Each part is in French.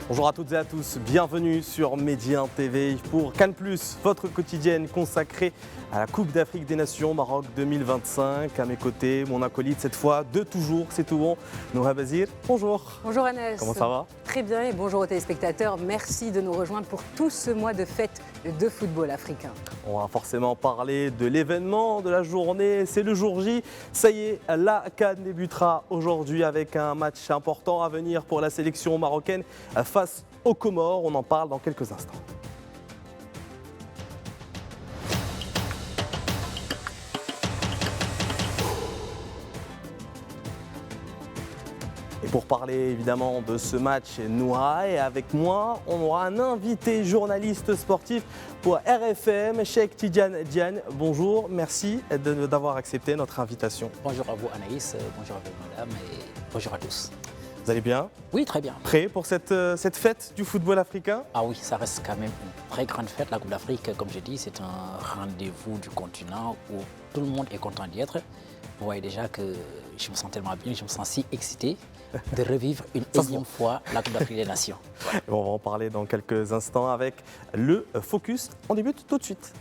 Bonjour à toutes et à tous, bienvenue sur Médien TV pour Cannes+, votre quotidienne consacrée à la Coupe d'Afrique des Nations Maroc 2025. À mes côtés, mon acolyte cette fois de toujours, c'est tout bon, Noura Bazir. Bonjour. Bonjour Anas. Comment ça va? Très bien et bonjour aux téléspectateurs. Merci de nous rejoindre pour tout ce mois de fête de football africain. On va forcément parler de l'événement de la journée, c'est le jour J. Ça y est, la Cannes débutera aujourd'hui avec un match important à venir pour la sélection marocaine face aux Comores. On en parle dans quelques instants. Et pour parler évidemment de ce match, Noura est avec moi. On aura un invité journaliste sportif pour RFM, Cheikh Tidiane Diagne. Bonjour, merci d'avoir accepté notre invitation. Bonjour à vous Anaïs, bonjour à vous madame et bonjour à tous. Vous allez bien? Oui, très bien. Prêt pour cette fête du football africain? Ah oui, ça reste quand même une très grande fête. La Coupe d'Afrique, comme je dis, c'est un rendez-vous du continent où tout le monde est content d'y être. Vous voyez déjà que je me sens tellement bien, je me sens si excité de revivre une énième fois la Coupe d'Afrique des Nations. Ouais. On va en parler dans quelques instants avec le Focus. On débute tout de suite.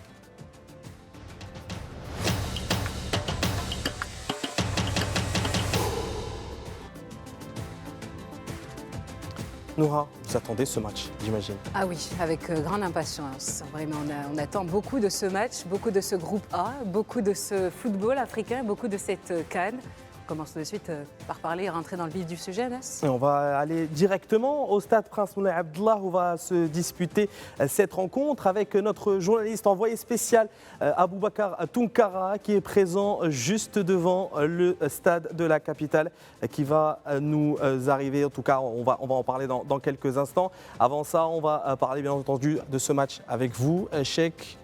Noura, vous attendez ce match, j'imagine? Ah oui, avec grande impatience. Vraiment, on attend beaucoup de ce match, beaucoup de ce groupe A, beaucoup de ce football africain, beaucoup de cette Cannes. On commence tout de suite par parler et rentrer dans le vif du sujet, Anas. On va aller directement au stade Prince Moulay Abdallah où va se disputer cette rencontre avec notre journaliste envoyé spécial Aboubakar Tounkara qui est présent juste devant le stade de la capitale qui va nous arriver. En tout cas, on va en parler dans quelques instants. Avant ça, on va parler bien entendu de ce match avec vous, Cheikh.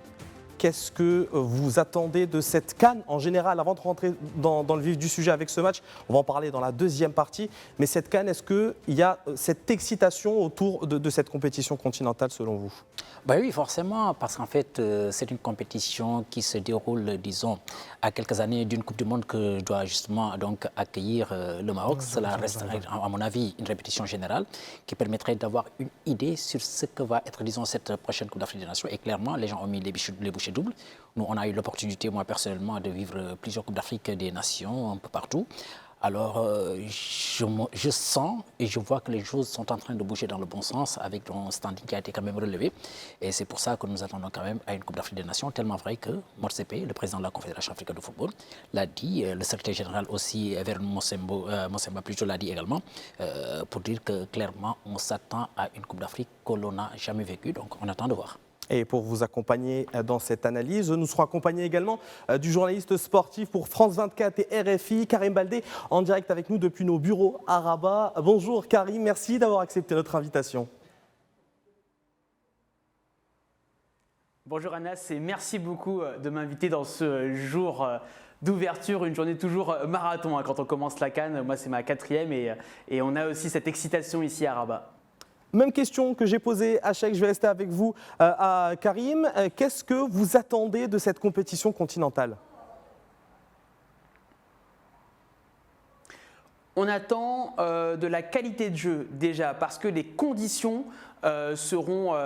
Qu'est-ce que vous attendez de cette Cannes en général? Avant de rentrer dans le vif du sujet avec ce match, on va en parler dans la deuxième partie. Mais cette Cannes, est-ce qu'il y a cette excitation autour de cette compétition continentale selon vous? Ben oui, forcément, parce qu'en fait, c'est une compétition qui se déroule, disons, à quelques années d'une Coupe du Monde que doit justement donc accueillir le Maroc. Cela reste, à mon avis, une répétition générale qui permettrait d'avoir une idée sur ce que va être, disons, cette prochaine Coupe d'Afrique des Nations. Et clairement, les gens ont mis les bouchées doubles. Nous, on a eu l'opportunité, moi personnellement, de vivre plusieurs Coupes d'Afrique des Nations un peu partout. Alors, je sens et je vois que les choses sont en train de bouger dans le bon sens avec un standing qui a été quand même relevé. Et c'est pour ça que nous attendons quand même à une Coupe d'Afrique des Nations, tellement vrai que Motsepe, le président de la Confédération africaine de football, l'a dit, le secrétaire général aussi, Vernon Mosemba plutôt l'a dit également, pour dire que clairement, on s'attend à une Coupe d'Afrique que l'on n'a jamais vécue. Donc, on attend de voir. Et pour vous accompagner dans cette analyse, nous serons accompagnés également du journaliste sportif pour France 24 et RFI, Karim Baldé, en direct avec nous depuis nos bureaux à Rabat. Bonjour Karim, merci d'avoir accepté notre invitation. Bonjour Anas et merci beaucoup de m'inviter dans ce jour d'ouverture, une journée toujours marathon quand on commence la Cannes. Moi c'est ma 4e et on a aussi cette excitation ici à Rabat. Même question que j'ai posée à Cheikh, je vais rester avec vous, à Karim. Qu'est-ce que vous attendez de cette compétition continentale? On attend de la qualité de jeu déjà parce que les conditions seront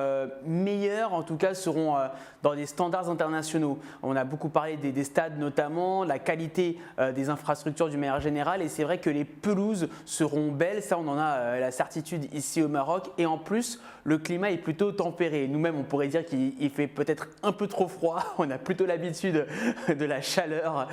meilleures, en tout cas seront dans des standards internationaux. On a beaucoup parlé des stades notamment, la qualité des infrastructures d'une manière générale et c'est vrai que les pelouses seront belles, ça on en a la certitude ici au Maroc et en plus le climat est plutôt tempéré. Nous-mêmes on pourrait dire qu'il fait peut-être un peu trop froid, on a plutôt l'habitude de la chaleur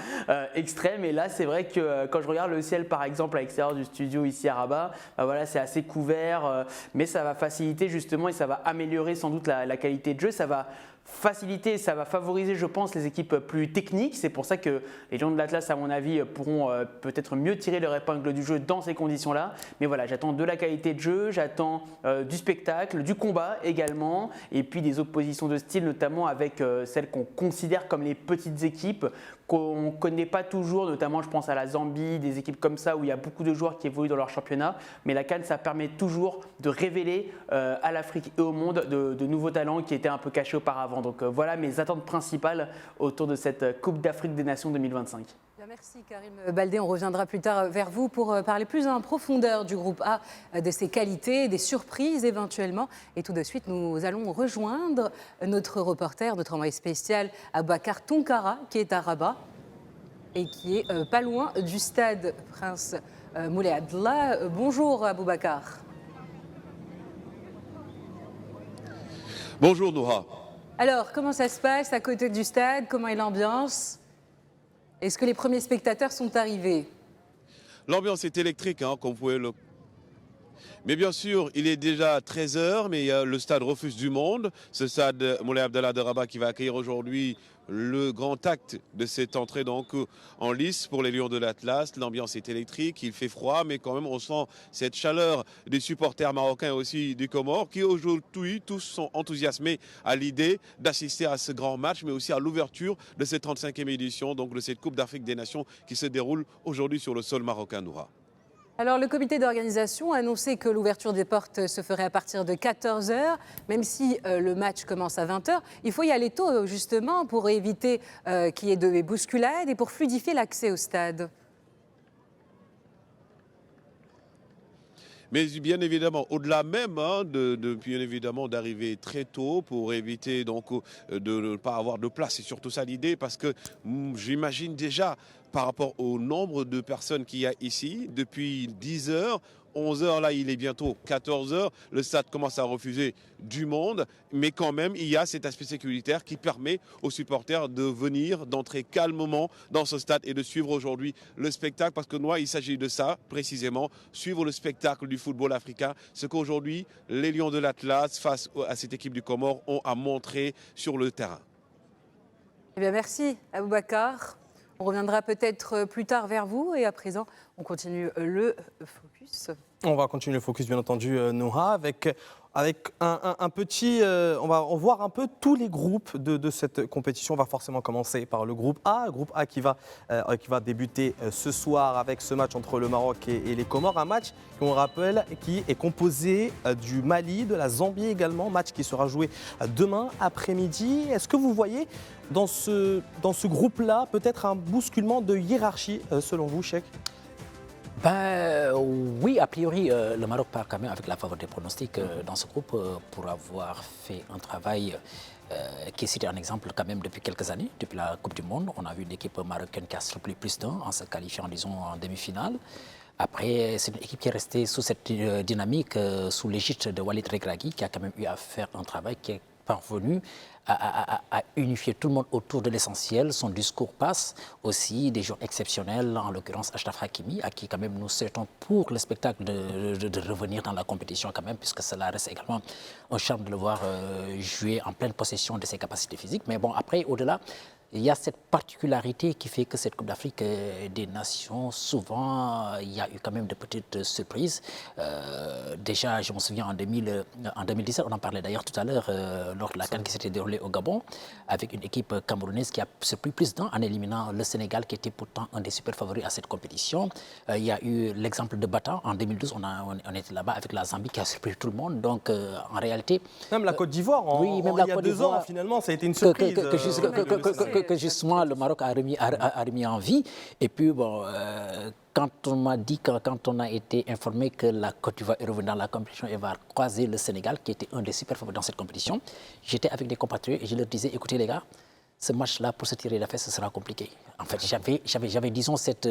extrême et là c'est vrai que quand je regarde le ciel par exemple à l'extérieur du studio ici à Rabat, voilà, c'est assez couvert mais ça va faciliter justement et ça va améliorer sans doute la qualité de jeu, ça va faciliter, ça va favoriser je pense les équipes plus techniques, c'est pour ça que les gens de l'Atlas à mon avis pourront peut-être mieux tirer leur épingle du jeu dans ces conditions là, mais voilà j'attends de la qualité de jeu, j'attends du spectacle, du combat également et puis des oppositions de style notamment avec celles qu'on considère comme les petites équipes qu'on ne connaît pas toujours, notamment je pense à la Zambie, des équipes comme ça où il y a beaucoup de joueurs qui évoluent dans leur championnat. Mais la CAN, ça permet toujours de révéler à l'Afrique et au monde de nouveaux talents qui étaient un peu cachés auparavant. Donc voilà mes attentes principales autour de cette Coupe d'Afrique des Nations 2025. Merci Karim Baldé, on reviendra plus tard vers vous pour parler plus en profondeur du groupe A, de ses qualités, des surprises éventuellement. Et tout de suite, nous allons rejoindre notre reporter, notre envoyé spécial Aboubacar Tounkara, qui est à Rabat et qui est pas loin du stade Prince Moulay Abdallah. Bonjour Aboubacar. Bonjour Noura. Alors, comment ça se passe à côté du stade? Comment est l'ambiance? Est-ce que les premiers spectateurs sont arrivés? L'ambiance est électrique, hein, comme vous pouvez le... Mais bien sûr, il est déjà 13h, mais le stade refuse du monde. Ce stade Moulay Abdallah de Rabat qui va accueillir aujourd'hui le grand acte de cette entrée donc en lice pour les Lions de l'Atlas. L'ambiance est électrique, il fait froid, mais quand même on sent cette chaleur des supporters marocains et aussi du Comores qui aujourd'hui tous sont enthousiasmés à l'idée d'assister à ce grand match, mais aussi à l'ouverture de cette 35e édition donc de cette Coupe d'Afrique des Nations qui se déroule aujourd'hui sur le sol marocain, Noura. Alors, le comité d'organisation a annoncé que l'ouverture des portes se ferait à partir de 14h, même si le match commence à 20h. Il faut y aller tôt, justement, pour éviter qu'il y ait de bousculades et pour fluidifier l'accès au stade. Mais bien évidemment, au-delà même bien évidemment d'arriver très tôt pour éviter donc de ne pas avoir de place, c'est surtout ça l'idée, parce que j'imagine déjà par rapport au nombre de personnes qu'il y a ici, depuis 10h, 11h, là il est bientôt 14h, le stade commence à refuser du monde, mais quand même il y a cet aspect sécuritaire qui permet aux supporters de venir, d'entrer calmement dans ce stade et de suivre aujourd'hui le spectacle, parce que nous, il s'agit de ça précisément, suivre le spectacle du football africain, ce qu'aujourd'hui les Lions de l'Atlas face à cette équipe du Comores ont à montrer sur le terrain. Eh bien, merci Aboubacar. On reviendra peut-être plus tard vers vous et à présent, on continue le focus. On va continuer le focus, bien entendu, Noura, avec un petit... on va voir un peu tous les groupes de cette compétition. On va forcément commencer par le groupe A qui va débuter ce soir avec ce match entre le Maroc et les Comores. Un match, qu'on rappelle, qui est composé du Mali, de la Zambie également, match qui sera joué demain après-midi. Est-ce que vous voyez dans ce groupe-là peut-être un bousculement de hiérarchie, selon vous, Cheikh ? Oui, a priori, le Maroc part quand même avec la faveur des pronostics dans ce groupe pour avoir fait un travail qui est cité en exemple quand même depuis quelques années. Depuis la Coupe du Monde, on a vu une équipe marocaine qui a surpris plus d'un en se qualifiant, disons, en demi-finale. Après, c'est une équipe qui est restée sous cette dynamique, sous l'égide de Walid Regragui, qui a quand même eu à faire un travail qui est parvenu à unifier tout le monde autour de l'essentiel. Son discours passe aussi des joueurs exceptionnels, en l'occurrence Achraf Hakimi, à qui quand même nous souhaitons pour le spectacle de revenir dans la compétition quand même, puisque cela reste également un charme de le voir jouer en pleine possession de ses capacités physiques. Mais bon, après, au-delà, il y a cette particularité qui fait que cette Coupe d'Afrique des Nations, souvent, il y a eu quand même de petites surprises. Déjà, je me souviens en 2017, on en parlait d'ailleurs tout à l'heure, lors de la CAN qui s'était déroulée au Gabon, avec une équipe camerounaise qui a surpris plus d'un en éliminant le Sénégal, qui était pourtant un des super favoris à cette compétition. Il y a eu l'exemple de Bata, en 2012, on était là-bas avec la Zambie qui a surpris tout le monde. Donc, en réalité... Même la Côte d'Ivoire, oui, même il y a 2 ans, finalement, ça a été une surprise. Que justement le Maroc a remis en vie. Et puis, bon, quand on m'a dit, quand on a été informé que la Côte d'Ivoire est revenue dans la compétition et va croiser le Sénégal, qui était un des super favoris dans cette compétition, j'étais avec des compatriotes et je leur disais, écoutez les gars, ce match-là, pour se tirer d'affaire, ce sera compliqué. En fait, j'avais disons, cette,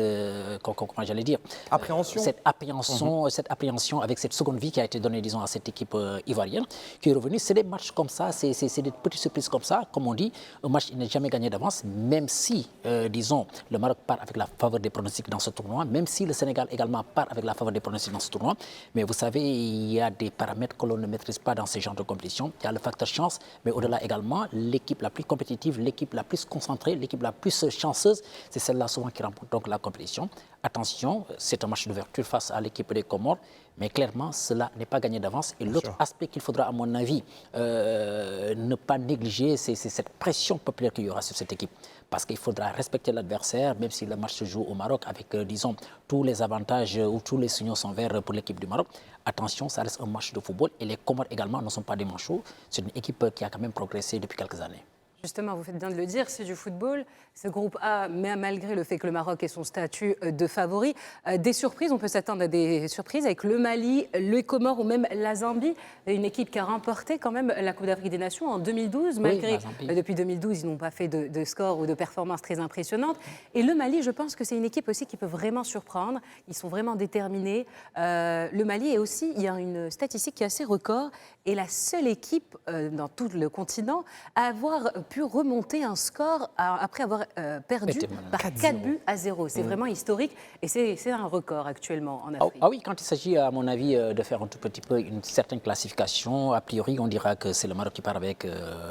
comment j'allais dire, appréhension. Cette appréhension avec cette seconde vie qui a été donnée, disons, à cette équipe ivoirienne, qui est revenue. C'est des matchs comme ça, c'est des petites surprises comme ça, comme on dit. Un match n'est jamais gagné d'avance, même si, disons, le Maroc part avec la faveur des pronostics dans ce tournoi, même si le Sénégal également part avec la faveur des pronostics dans ce tournoi. Mais vous savez, il y a des paramètres que l'on ne maîtrise pas dans ce genre de compétition. Il y a le facteur chance, mais au-delà également, l'équipe la plus compétitive, l'équipe la plus concentrée, l'équipe la plus chanceuse, c'est celle-là souvent qui remporte donc la compétition. Attention, c'est un match d'ouverture face à l'équipe des Comores, mais clairement, cela n'est pas gagné d'avance. Et l'autre aspect qu'il faudra, à mon avis, ne pas négliger, c'est cette pression populaire qu'il y aura sur cette équipe. Parce qu'il faudra respecter l'adversaire, même si le match se joue au Maroc avec, disons, tous les avantages ou tous les signaux sont verts pour l'équipe du Maroc. Attention, ça reste un match de football et les Comores également ne sont pas des manchots. C'est une équipe qui a quand même progressé depuis quelques années. Justement, vous faites bien de le dire, c'est du football. Ce groupe A, mais malgré le fait que le Maroc ait son statut de favori, des surprises, on peut s'attendre à des surprises avec le Mali, le Comores ou même la Zambie, une équipe qui a remporté quand même la Coupe d'Afrique des Nations en 2012, malgré depuis 2012, ils n'ont pas fait de score ou de performance très impressionnante. Et le Mali, je pense que c'est une équipe aussi qui peut vraiment surprendre. Ils sont vraiment déterminés. Le Mali est aussi, il y a une statistique qui est assez record, est la seule équipe dans tout le continent à avoir pu remonter un score après avoir perdu par 4 buts à 0. C'est vraiment historique et c'est un record actuellement en Afrique. Ah oui, quand il s'agit, à mon avis, de faire un tout petit peu une certaine classification, a priori, on dira que c'est le Maroc qui part avec,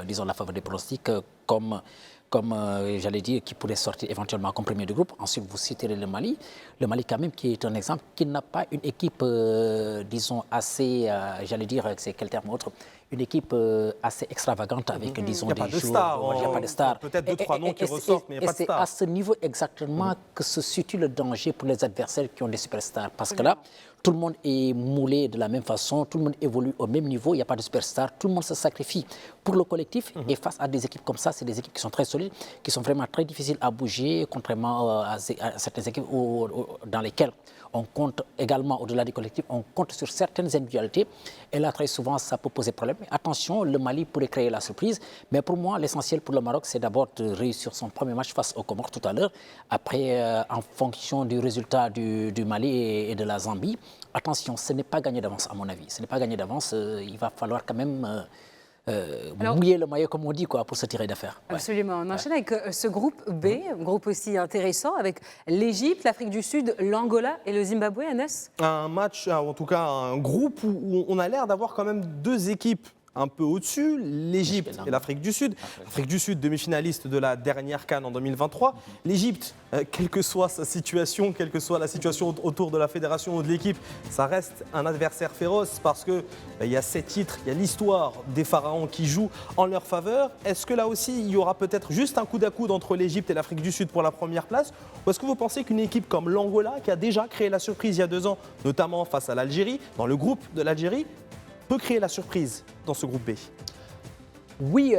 disons, la faveur des pronostics, comme j'allais dire, qui pourrait sortir éventuellement comme premier de groupe. Ensuite, vous citerez le Mali. Le Mali, quand même, qui est un exemple, qui n'a pas une équipe, disons, assez, j'allais dire, c'est quel terme autre, une équipe assez extravagante avec, disons, des joueurs. Il n'y a pas de stars. Peut-être 2-3 noms qui ressortent, mais il n'y a pas de stars. C'est à ce niveau exactement que se situe le danger pour les adversaires qui ont des superstars. Parce que là, tout le monde est moulé de la même façon, tout le monde évolue au même niveau, il n'y a pas de superstar, tout le monde se sacrifie pour le collectif. Et face à des équipes comme ça, c'est des équipes qui sont très solides, qui sont vraiment très difficiles à bouger, contrairement à certaines équipes dans lesquelles on compte également, au-delà du collectif, on compte sur certaines individualités. Et là, très souvent, ça peut poser problème. Mais attention, le Mali pourrait créer la surprise. Mais pour moi, l'essentiel pour le Maroc, c'est d'abord de réussir son premier match face aux Comores tout à l'heure. Après, en fonction du résultat du Mali et de la Zambie, attention, ce n'est pas gagné d'avance, à mon avis. Ce n'est pas gagné d'avance. Il va falloir quand même mouiller le maillot, comme on dit, quoi, pour se tirer d'affaire. Absolument. On enchaîne avec ce groupe B, un groupe aussi intéressant, avec l'Égypte, l'Afrique du Sud, l'Angola et le Zimbabwe, Anas. Un match, en tout cas un groupe où on a l'air d'avoir quand même deux équipes un peu au-dessus, l'Égypte et l'Afrique du Sud. L'Afrique du Sud, demi-finaliste de la dernière CAN en 2023. L'Égypte, quelle que soit sa situation, quelle que soit la situation autour de la fédération ou de l'équipe, ça reste un adversaire féroce parce qu'il y a 7 titres, il y a l'histoire des pharaons qui jouent en leur faveur. Est-ce que là aussi, il y aura peut-être juste un coude à coude entre l'Égypte et l'Afrique du Sud pour la première place? Ou est-ce que vous pensez qu'une équipe comme l'Angola, qui a déjà créé la surprise il y a 2 ans, notamment face à l'Algérie, dans le groupe de l'Algérie, peut créer la surprise dans ce groupe B? Oui,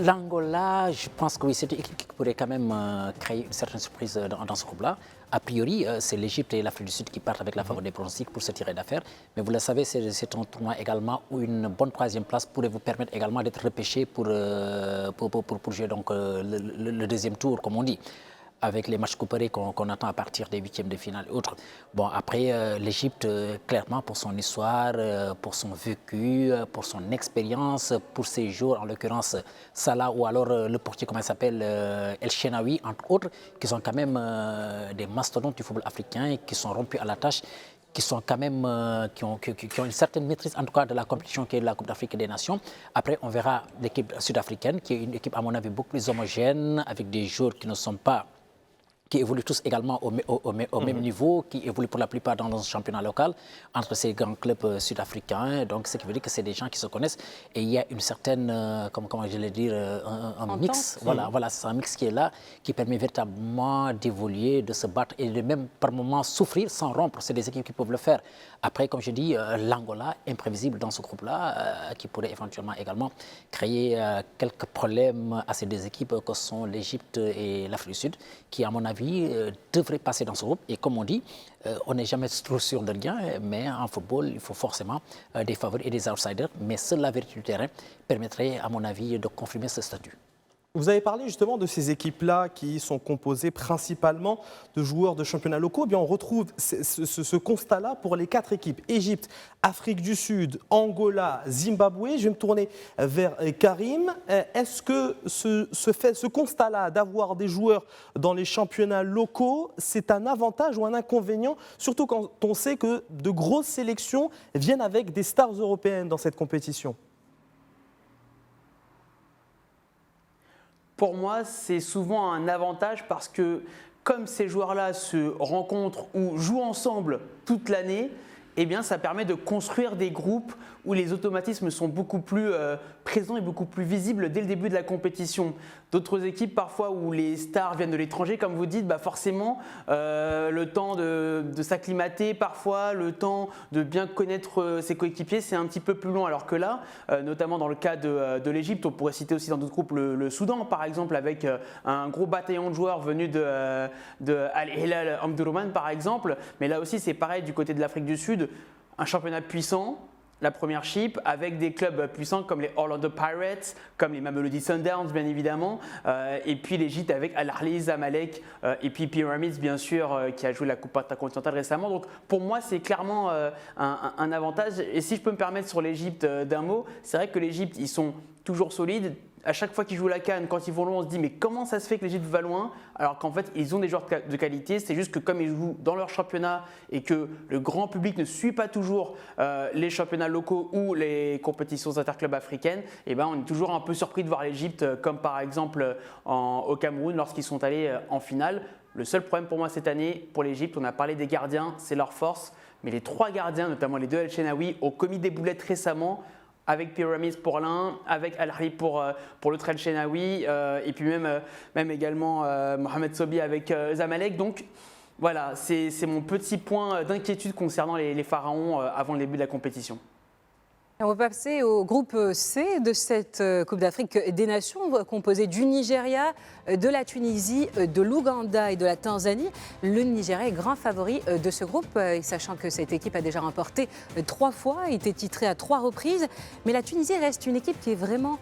l'Angola, je pense que oui, c'est une équipe qui pourrait quand même créer une certaine surprise dans ce groupe-là. A priori, c'est l'Égypte et l'Afrique du Sud qui partent avec la faveur des pronostics pour se tirer d'affaire. Mais vous le savez, c'est un tournoi également où une bonne 3e place pourrait vous permettre également d'être repêché pour jouer donc, le 2e tour, comme on dit, avec les matchs couperés qu'on attend à partir des 8e de finale et autres. Bon, après, l'Égypte, clairement, pour son histoire, pour son vécu, pour son expérience, pour ses joueurs, en l'occurrence Salah ou alors le portier, comment il s'appelle, El Shenaoui, entre autres, qui sont quand même des mastodontes du football africain, qui sont rompus à la tâche, qui sont quand même, qui ont une certaine maîtrise, en tout cas, de la compétition qui est la Coupe d'Afrique des Nations. Après, on verra l'équipe sud-africaine, qui est une équipe, à mon avis, beaucoup plus homogène, avec des joueurs qui ne sont pas, qui évoluent tous également au même niveau, qui évoluent pour la plupart dans le championnat local, entre ces grands clubs sud-africains. Donc, ce qui veut dire que c'est des gens qui se comment et il y a une certaine, comment je vais dire, un mix. Voilà, c'est un mix qui est là, qui permet véritablement d'évoluer, de se battre et de même par moments souffrir sans rompre. C'est des équipes qui peuvent le faire. Après, comme je dis, l'Angola, imprévisible dans ce groupe-là, qui pourrait éventuellement également créer quelques problèmes à ces deux équipes que sont l'Égypte et l'Afrique du Sud, qui, à mon avis, devrait passer dans ce groupe. Et comme on dit, on n'est jamais trop sûr de rien, mais en football, il faut forcément des favoris et des outsiders. Mais seule la vérité du terrain permettrait, à mon avis, de confirmer ce statut. Vous avez parlé justement de ces équipes-là qui sont composées principalement de joueurs de championnats locaux. Eh bien, on retrouve ce constat-là pour les 4 équipes. Égypte, Afrique du Sud, Angola, Zimbabwe. Je vais me tourner vers Karim. Est-ce que ce constat-là d'avoir des joueurs dans les championnats locaux, c'est un avantage ou un inconvénient, surtout quand on sait que de grosses sélections viennent avec des stars européennes dans cette compétition? Pour moi, c'est souvent un avantage parce que comme ces joueurs-là se rencontrent ou jouent ensemble toute l'année, eh bien, ça permet de construire des groupes où les automatismes sont beaucoup plus présents et beaucoup plus visibles dès le début de la compétition. D'autres équipes, parfois, où les stars viennent de l'étranger, comme vous dites, forcément, le temps de s'acclimater, parfois, le temps de bien connaître ses coéquipiers, c'est un petit peu plus long. Alors que là, notamment dans le cas de l'Égypte, on pourrait citer aussi dans d'autres groupes le Soudan, par exemple, avec un gros bataillon de joueurs venus de Al-Hilal Omdurman, par exemple. Mais là aussi, c'est pareil du côté de l'Afrique du Sud, un championnat puissant, la Premiership, avec des clubs puissants comme les Orlando Pirates, comme les Mamelodi Sundowns bien évidemment, et puis l'Égypte avec Al Ahly, Zamalek, et puis Pyramids bien sûr, qui a joué la Coupe intercontinentale récemment. Donc pour moi c'est clairement un avantage. Et si je peux me permettre sur l'Égypte d'un mot, c'est vrai que l'Égypte ils sont toujours solides. À chaque fois qu'ils jouent la CAN, quand ils vont loin, on se dit mais comment ça se fait que l'Égypte va loin alors qu'en fait ils ont des joueurs de qualité. C'est juste que comme ils jouent dans leur championnat et que le grand public ne suit pas toujours les championnats locaux ou les compétitions interclubs africaines, et on est toujours un peu surpris de voir l'Égypte comme par exemple au Cameroun lorsqu'ils sont allés en finale. Le seul problème pour moi cette année, pour l'Égypte, on a parlé des gardiens, c'est leur force, mais les 3 gardiens, notamment les 2 El Shenaoui, ont commis des boulettes récemment, avec Pyramids pour l'un, avec Al Ahly pour l'autre El Shenaoui, et puis même également Mohamed Sobi avec Zamalek. Donc voilà, c'est mon petit point d'inquiétude concernant les Pharaons avant le début de la compétition. On va passer au groupe C de cette Coupe d'Afrique des Nations, composé du Nigeria, de la Tunisie, de l'Ouganda et de la Tanzanie. Le Nigeria est grand favori de ce groupe, sachant que cette équipe a déjà remporté 3 fois, été titrée à 3 reprises. Mais la Tunisie reste une équipe qui est vraiment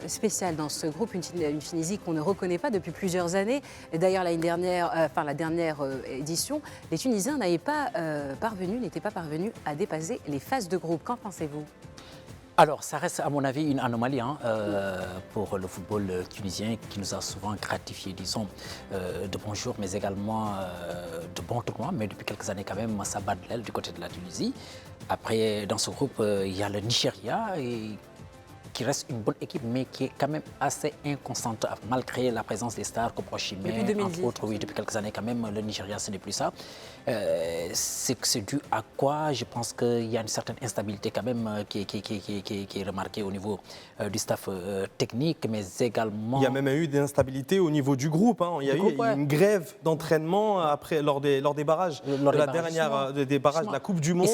spéciale dans ce groupe, une Tunisie qu'on ne reconnaît pas depuis plusieurs années. D'ailleurs, la dernière édition, les Tunisiens n'étaient pas parvenus à dépasser les phases de groupe. Qu'en pensez-vous ? Alors, ça reste à mon avis une anomalie pour le football tunisien qui nous a souvent gratifié, disons, de bons jours, mais également de bons tournois. Mais depuis quelques années, quand même, ça bat de l'aile du côté de la Tunisie. Après, dans ce groupe, il y a le Nigeria qui reste une bonne équipe, mais qui est quand même assez inconstante, malgré la présence des stars comme Osimhen, entre autres. Oui, depuis quelques années, quand même, le Nigeria, ce n'est plus ça. C'est dû à quoi? Je pense qu'il y a une certaine instabilité quand même qui est remarquée au niveau du staff technique, mais également... Il y a même eu des instabilités au niveau du groupe. Il y a eu une grève d'entraînement lors des barrages, des barrages de la Coupe du Monde,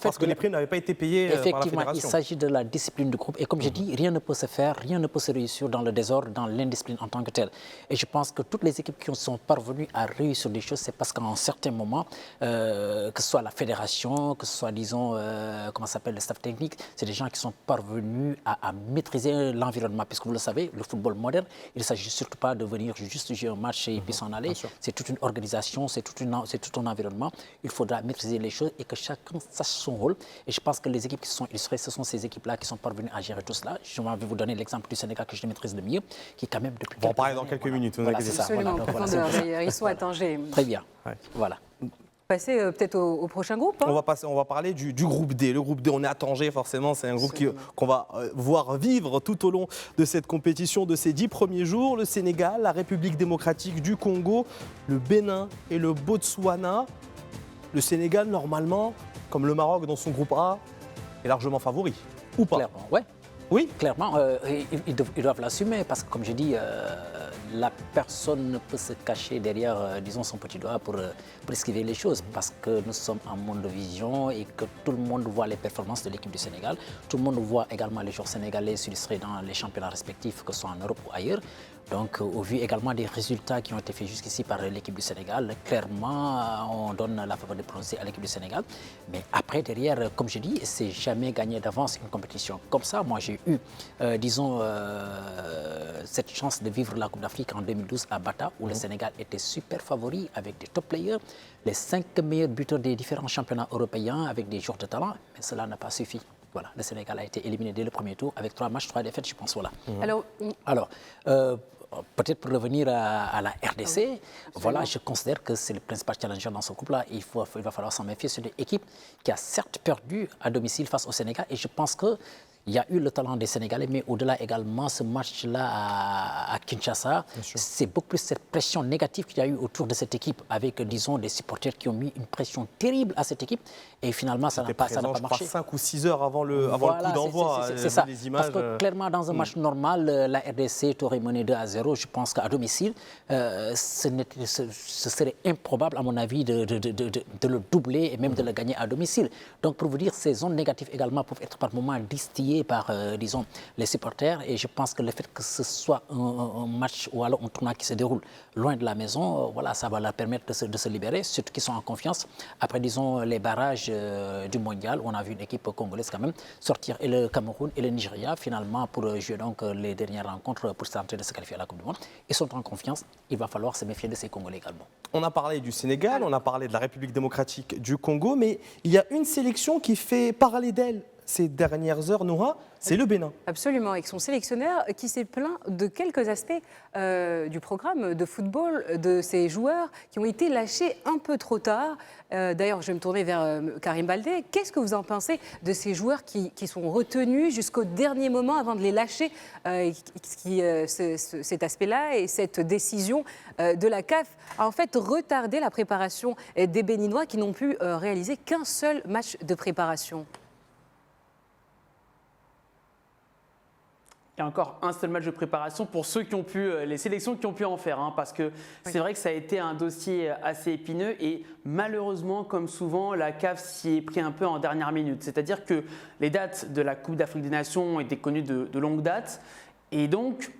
parce que les primes n'avaient pas été payées par la fédération. Effectivement, il s'agit de la discipline du groupe. Et comme je dis, rien ne peut se faire, rien ne peut se réussir dans le désordre, dans l'indiscipline en tant que telle. Et je pense que toutes les équipes qui sont parvenues à réussir des choses, c'est parce qu'à un certain moment, que ce soit la fédération, que ce soit, disons, le staff technique, c'est des gens qui sont parvenus à maîtriser l'environnement. Puisque vous le savez, le football moderne, il ne s'agit surtout pas de venir juste jouer un match et puis s'en aller. C'est toute une organisation, c'est tout un environnement. Il faudra maîtriser les choses et que chacun sache son rôle. Et je pense que les équipes qui sont illustrées, ce sont ces équipes-là qui sont parvenues à gérer tout cela. Je vais vous donner l'exemple du Sénégal que je maîtrise le mieux, qui est quand même depuis... On va en parler dans quelques minutes. Voilà, absolument, d'ailleurs. Ils sont à Tanger. Très bien. Ouais. Voilà. Passer peut-être au prochain groupe. On va parler du groupe D. Le groupe D, on est à Tanger, forcément, c'est un groupe qu'on va voir vivre tout au long de cette compétition, de ces 10 premiers jours. Le Sénégal, la République démocratique du Congo, le Bénin et le Botswana. Le Sénégal, normalement, comme le Maroc dans son groupe A, est largement favori. Ou pas? Clairement, ouais. Oui, clairement, ils doivent l'assumer parce que, comme je dis, la personne ne peut se cacher derrière, disons, son petit doigt pour esquiver les choses parce que nous sommes en monde de vision et que tout le monde voit les performances de l'équipe du Sénégal. Tout le monde voit également les joueurs sénégalais s'illustrer dans les championnats respectifs, que ce soit en Europe ou ailleurs. Donc, au vu également des résultats qui ont été faits jusqu'ici par l'équipe du Sénégal, clairement, on donne la faveur de prononcer à l'équipe du Sénégal. Mais après, derrière, comme je dis, c'est jamais gagné d'avance une compétition. Comme ça, moi, j'ai eu, disons, cette chance de vivre la Coupe d'Afrique en 2012 à Bata, où le Sénégal était super favori avec des top players, les 5 meilleurs buteurs des différents championnats européens avec des joueurs de talent, mais cela n'a pas suffi. Voilà, le Sénégal a été éliminé dès le premier tour avec 3 matchs, 3 défaites, je pense. Voilà. Alors peut-être pour revenir à la RDC, voilà, je considère que c'est le principal challenger dans ce groupe-là. Il va falloir s'en méfier sur une équipe qui a certes perdu à domicile face au Sénégal et je pense que Il y a eu le talent des Sénégalais, mais au-delà également, ce match-là à Kinshasa, c'est beaucoup plus cette pression négative qu'il y a eu autour de cette équipe, avec, disons, des supporters qui ont mis une pression terrible à cette équipe. Et finalement, ça n'a pas marché. 5 ou 6 heures avant le coup d'envoi. C'est ça. Les images, parce que clairement, dans un match normal, la RDC t'aurait mené 2-0. Je pense qu'à domicile, ce serait improbable, à mon avis, de le doubler et même de le gagner à domicile. Donc, pour vous dire, ces zones négatives également peuvent être par moments distillées par, disons, les supporters. Et je pense que le fait que ce soit un match ou alors un tournoi qui se déroule loin de la maison, voilà, ça va leur permettre de se libérer, surtout qu'ils sont en confiance. Après, disons, les barrages du mondial, on a vu une équipe congolaise quand même sortir et le Cameroun et le Nigeria finalement pour jouer donc les dernières rencontres pour tenter de se qualifier à la Coupe du Monde. Ils sont en confiance, il va falloir se méfier de ces Congolais également. On a parlé du Sénégal, on a parlé de la République démocratique du Congo, mais il y a une sélection qui fait parler d'elle ces dernières heures, Noura, c'est le Bénin. Absolument, avec son sélectionneur qui s'est plaint de quelques aspects du programme de football de ces joueurs qui ont été lâchés un peu trop tard. D'ailleurs, je vais me tourner vers Karim Baldé. Qu'est-ce que vous en pensez de ces joueurs qui sont retenus jusqu'au dernier moment avant de les lâcher cet aspect-là et cette décision de la CAF a en fait retardé la préparation des Béninois qui n'ont pu réaliser qu'un seul match de préparation. Il y a encore un seul match de préparation pour ceux qui ont pu, les sélections qui ont pu en faire, hein, parce que c'est vrai que ça a été un dossier assez épineux et malheureusement, comme souvent, la CAF s'y est pris un peu en dernière minute. C'est-à-dire que les dates de la Coupe d'Afrique des Nations ont été connues de longue date et donc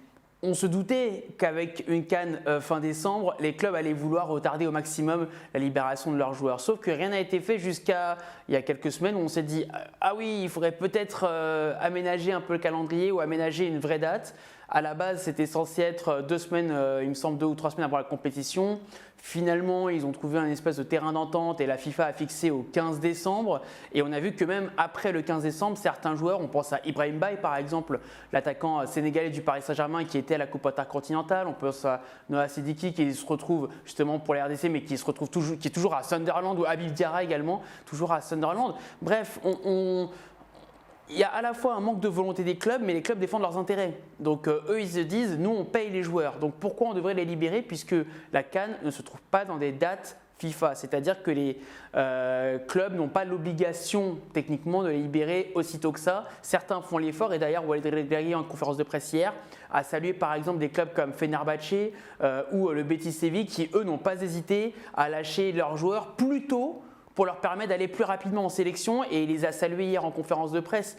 on se doutait qu'avec une CAN fin décembre, les clubs allaient vouloir retarder au maximum la libération de leurs joueurs. Sauf que rien n'a été fait jusqu'à il y a quelques semaines où on s'est dit « Ah oui, il faudrait peut-être aménager un peu le calendrier ou aménager une vraie date ». À la base, c'était censé être 2 semaines, il me semble 2 ou 3 semaines avant la compétition. Finalement, ils ont trouvé un espèce de terrain d'entente et la FIFA a fixé au 15 décembre. Et on a vu que même après le 15 décembre, certains joueurs, on pense à Ibrahim Baye par exemple, l'attaquant sénégalais du Paris Saint-Germain qui était à la Coupe intercontinentale. On pense à Noah Sidiki qui se retrouve justement pour les RDC mais qui se retrouve toujours, qui est toujours à Sunderland, ou Habib Diarra également, toujours à Sunderland. Bref, il y a à la fois un manque de volonté des clubs, mais les clubs défendent leurs intérêts. Donc eux, ils se disent, nous, on paye les joueurs. Donc pourquoi on devrait les libérer puisque la CAN ne se trouve pas dans des dates FIFA. C'est-à-dire que les clubs n'ont pas l'obligation techniquement de les libérer aussitôt que ça. Certains font l'effort et d'ailleurs Walid Regragui en conférence de presse hier a salué par exemple des clubs comme Fenerbahçe ou le Betis Séville qui eux n'ont pas hésité à lâcher leurs joueurs plus tôt pour leur permettre d'aller plus rapidement en sélection et il les a salués hier en conférence de presse.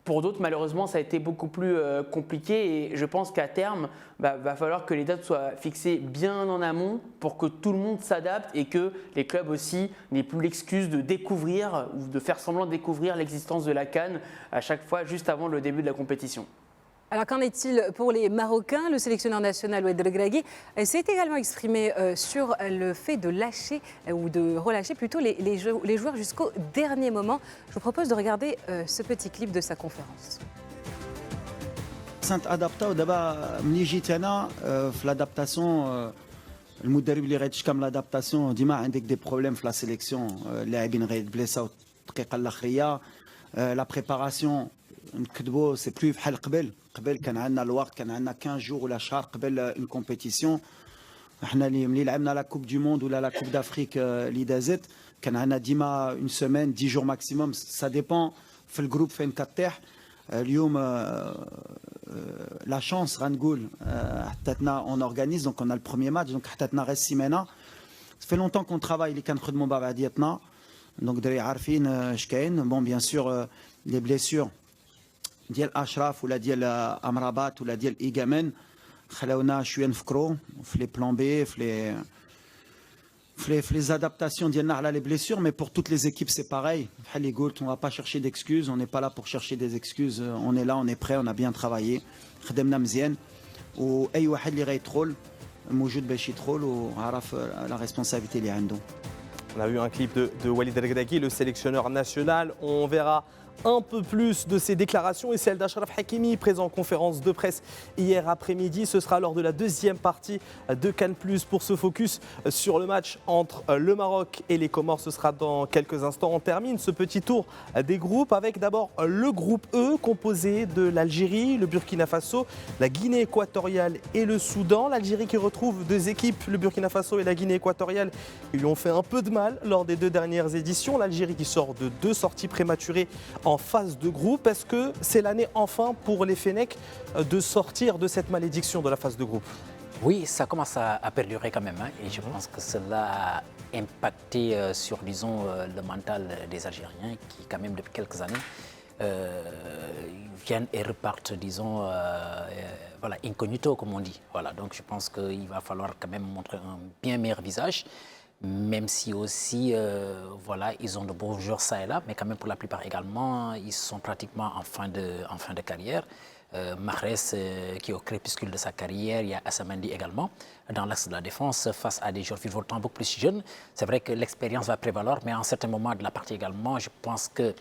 Pour d'autres, malheureusement, ça a été beaucoup plus compliqué et je pense qu'à terme, va falloir que les dates soient fixées bien en amont pour que tout le monde s'adapte et que les clubs aussi n'aient plus l'excuse de découvrir ou de faire semblant de découvrir l'existence de la CAN à chaque fois juste avant le début de la compétition. Alors qu'en est-il pour les Marocains? Le sélectionneur national Walid Regragui s'est également exprimé sur le fait de lâcher ou de relâcher plutôt les joueurs jusqu'au dernier moment. Je vous propose de regarder ce petit clip de sa conférence. ادابتاو دابا ملي جيت انا في لادابتاسيون المدرب اللي غيتشكى من لادابتاسيون ديما عندك دي بروبليم في لا سيليكسيون اللاعبين غيتبليساو الدقيقه الاخريه لا بريباراسيون نكذبوا سي بلو بحال قبل كان عندنا الوقت كان عندنا 15 جور ولا شهر قبل اون كومبيتيسيون احنا ملي لعبنا لا كوب دو موند ولا لا كوب دافريك اللي دازت كان عندنا ديما اون سيمين 10 جور ماكسيموم سا ديبون في الجروب فين كطيح اليوم لا شانس غنقول حتاتنا اون اورغانيز دونك اون ا البروميير ماتش دونك حتاتنا غير السيمانه في لونتون كون ترافاي اللي كنخدموا مع بعضياتنا دونك دري عارفين اش كاين بون بيان سور لي بليسيور ديال اشراف ولا ديال امرابات ولا ديال ايغامن خلاونا شويه نفكروا في لي بلان بي في les adaptations ديالنا على les blessures, mais pour toutes les équipes c'est pareil. بحال اللي قلت, on va pas chercher d'excuses, on n'est pas là pour chercher des excuses, on est là, on est prêt, on a bien travaillé, خدمنا مزيان واي واحد اللي غيدخل موجود باش يدخل وعرف la responsabilité اللي عنده. On a eu un clip de Walid Regragui, le sélectionneur national. On verra un peu plus de ces déclarations et celle d'Achraf Hakimi, présent en conférence de presse hier après-midi. Ce sera lors de la deuxième partie de Cannes+, pour se focus sur le match entre le Maroc et les Comores. Ce sera dans quelques instants. On termine ce petit tour des groupes avec d'abord le groupe E, composé de l'Algérie, le Burkina Faso, la Guinée équatoriale et le Soudan. L'Algérie qui retrouve deux équipes, le Burkina Faso et la Guinée équatoriale, qui lui ont fait un peu de mal lors des deux dernières éditions. L'Algérie qui sort de deux sorties prématurées en phase de groupe. Est-ce que c'est l'année enfin pour les Fennecs de sortir de cette malédiction de la phase de groupe? Oui, ça commence à perdurer quand même, hein, et je pense que cela a impacté sur, disons, le mental des Algériens qui, quand même, depuis quelques années, viennent et repartent, disons, voilà, incognito, comme on dit. Voilà, donc je pense qu'il va falloir quand même montrer un bien meilleur visage, même si aussi, voilà, ils ont de beaux joueurs ça et là, mais quand même pour la plupart également, ils sont pratiquement en fin de carrière. Mahrez qui est au crépuscule de sa carrière, il y a Assamandi également dans l'axe de la défense face à des joueurs virevoltants beaucoup plus jeunes. C'est vrai que l'expérience va prévaloir, mais à un certain moment de la partie également, je pense que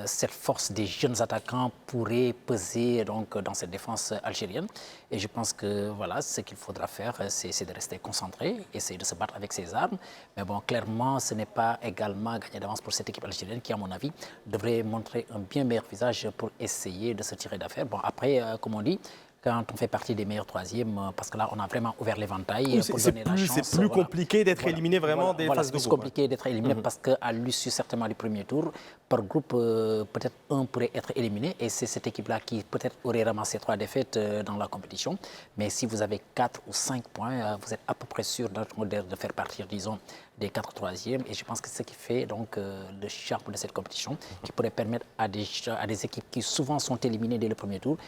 cette force des jeunes attaquants pourrait peser donc dans cette défense algérienne. Et je pense que voilà, ce qu'il faudra faire, c'est de rester concentré, essayer de se battre avec ses armes. Mais bon, clairement, ce n'est pas également gagné d'avance pour cette équipe algérienne qui, à mon avis, devrait montrer un bien meilleur visage pour essayer de se tirer d'affaire. Bon, après, comme on dit, quand on fait partie des meilleurs troisièmes, parce que là, on a vraiment ouvert l'éventail pour donner la chance. C'est plus compliqué d'être éliminé vraiment des phases de groupe. C'est compliqué d'être éliminé parce qu'à l'issue certainement du premier tour, par groupe, peut-être un pourrait être éliminé et c'est cette équipe-là qui peut-être aurait ramassé 3 défaites dans la compétition. Mais si vous avez 4 ou 5 points, vous êtes à peu près sûr de faire partir, disons, des 4 troisièmes. Et je pense que c'est ce qui fait donc le charme de cette compétition, qui pourrait permettre à des équipes qui souvent sont éliminées dès le premier tour,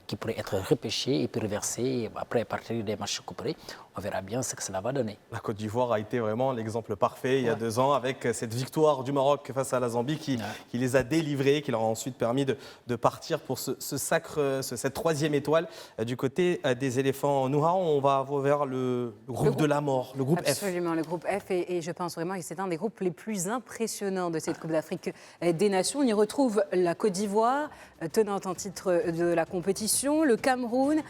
qui pourraient être repêchées et puis reversées. Et après, à partir des matchs couperés, on verra bien ce que cela va donner. La Côte d'Ivoire a été vraiment l'exemple parfait il y a 2 ans avec cette victoire du Maroc face à la Zambie qui les a délivrés, qui leur a ensuite permis de partir pour cette 3e étoile du côté des éléphants. Nouha, on va vers le groupe de la mort, le groupe F. Absolument, le groupe F et je pense vraiment que c'est un des groupes les plus impressionnants de cette Coupe d'Afrique des Nations. On y retrouve la Côte d'Ivoire, tenante en titre de la compétition, le Cameroun,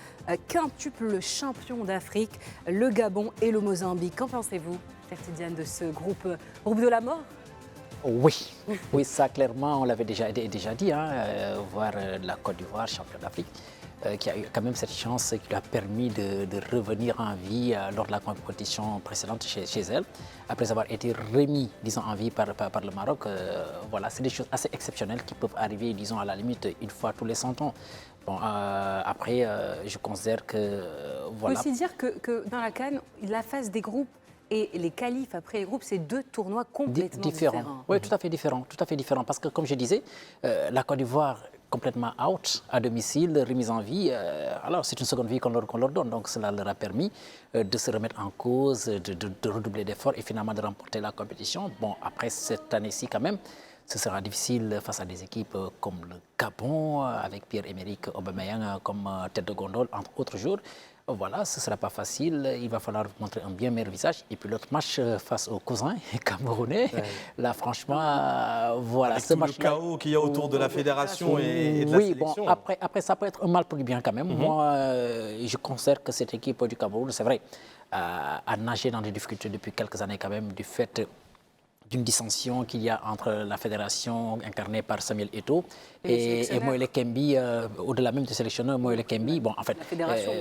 quintuple champion d'Afrique, le Gabon et le Mozambique. Qu'en pensez-vous, chère Tidiane, de ce groupe de la mort? Oui, oui, ça clairement, on l'avait déjà dit, hein, voir la Côte d'Ivoire, champion d'Afrique, qui a eu quand même cette chance qui lui a permis de revenir en vie lors de la compétition précédente chez elle, après avoir été remis, disons, en vie par le Maroc. Voilà, c'est des choses assez exceptionnelles qui peuvent arriver, disons, à la limite, une fois tous les 100 ans. Bon, après, je considère que... voilà. Il faut aussi dire que dans la CAN, la phase des groupes et les qualifs après les groupes, c'est 2 tournois complètement différents. Oui, tout à fait différent. Parce que, comme je disais, la Côte d'Ivoire complètement out, à domicile, remise en vie. Alors, c'est une seconde vie qu'on leur donne. Donc, cela leur a permis de se remettre en cause, de redoubler d'efforts et finalement de remporter la compétition. Bon, après cette année-ci, quand même, ce sera difficile face à des équipes comme le Gabon, avec Pierre-Emerick Aubameyang comme tête de gondole, entre autres joueurs. Voilà, ce ne sera pas facile. Il va falloir montrer un bien meilleur visage. Et puis l'autre match face aux cousins camerounais, là, franchement, voilà. Avec ce match, le chaos qu'il y a autour de la fédération et de la sélection. Bon, après, ça peut être un mal pour du bien quand même. Moi, je considère que cette équipe du Cameroun, c'est vrai, a nagé dans des difficultés depuis quelques années quand même, du fait d'une dissension qu'il y a entre la fédération incarnée par Samuel Eto'o et Moïse Kembi, au-delà même du sélectionneur Moïse Kembi. Bon, en fait,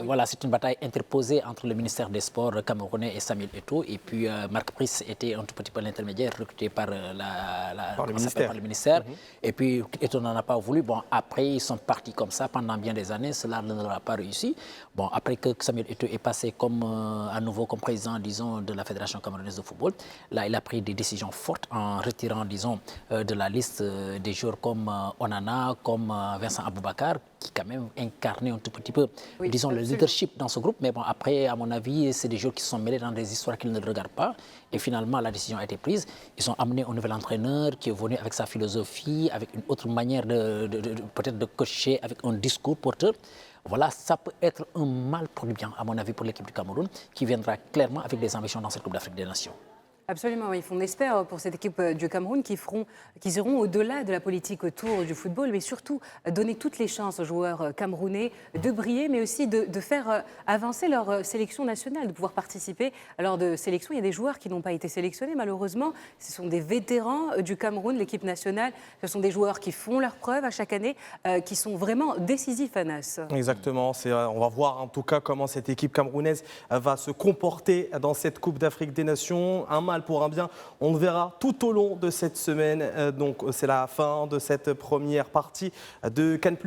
voilà, c'est une bataille interposée entre le ministère des Sports camerounais et Samuel Eto'o. Et puis, Marc Brice était un tout petit peu l'intermédiaire recruté par le ministère. Et puis, Eto'o n'en a pas voulu. Bon, après, ils sont partis comme ça pendant bien des années. Cela ne leur a pas réussi. Bon, après que Samuel Eto'o est passé à nouveau comme président, disons, de la Fédération camerounaise de football, là, il a pris des décisions fortes en retirant, disons, de la liste des joueurs comme Onana, comme Vincent Aboubakar, qui quand même incarnait un tout petit peu, disons, le leadership dans ce groupe. Mais bon, après, à mon avis, c'est des joueurs qui se sont mêlés dans des histoires qu'ils ne regardent pas. Et finalement, la décision a été prise. Ils ont amené un nouvel entraîneur qui est venu avec sa philosophie, avec une autre manière peut-être de coacher, avec un discours porteur. Voilà, ça peut être un mal pour le bien, à mon avis, pour l'équipe du Cameroun, qui viendra clairement avec des ambitions dans cette Coupe d'Afrique des Nations. Absolument, oui. On espère pour cette équipe du Cameroun qu'ils iront au-delà de la politique autour du football, mais surtout donner toutes les chances aux joueurs camerounais de briller, mais aussi de faire avancer leur sélection nationale, de pouvoir participer à lors de sélections. Il y a des joueurs qui n'ont pas été sélectionnés, malheureusement. Ce sont des vétérans du Cameroun, l'équipe nationale. Ce sont des joueurs qui font leurs preuves à chaque année, qui sont vraiment décisifs, Anas. Exactement. On va voir en tout cas comment cette équipe camerounaise va se comporter dans cette Coupe d'Afrique des Nations. Un mal pour un bien, on le verra tout au long de cette semaine. Donc c'est la fin de cette première partie de Cannes+.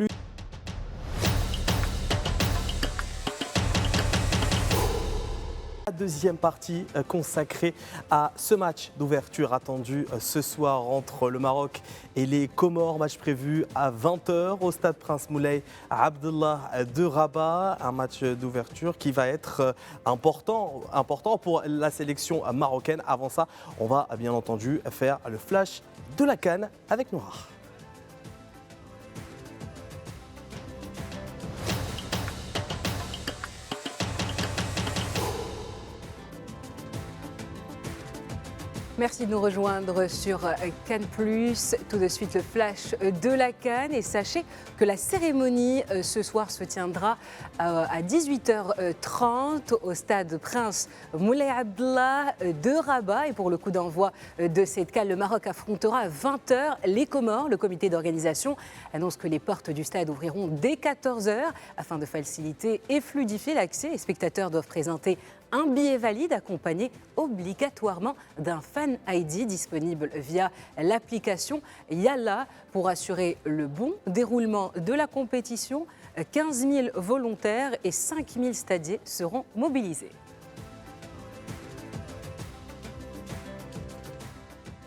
La deuxième partie consacrée à ce match d'ouverture attendu ce soir entre le Maroc et les Comores, match prévu à 20h au stade Prince Moulay Abdallah de Rabat, un match d'ouverture qui va être important pour la sélection marocaine. Avant ça, on va bien entendu faire le flash de la CAN avec Noura. Merci de nous rejoindre sur Cannes+. Tout de suite, le flash de la CAN. Et sachez que la cérémonie ce soir se tiendra à 18h30 au stade Prince Moulay Abdallah de Rabat. Et pour le coup d'envoi de cette CAN, le Maroc affrontera à 20h les Comores. Le comité d'organisation annonce que les portes du stade ouvriront dès 14h afin de faciliter et fluidifier l'accès. Les spectateurs doivent présenter un billet valide accompagné obligatoirement d'un Fan ID disponible via l'application Yalla pour assurer le bon déroulement de la compétition. 15 000 volontaires et 5 000 stadiers seront mobilisés.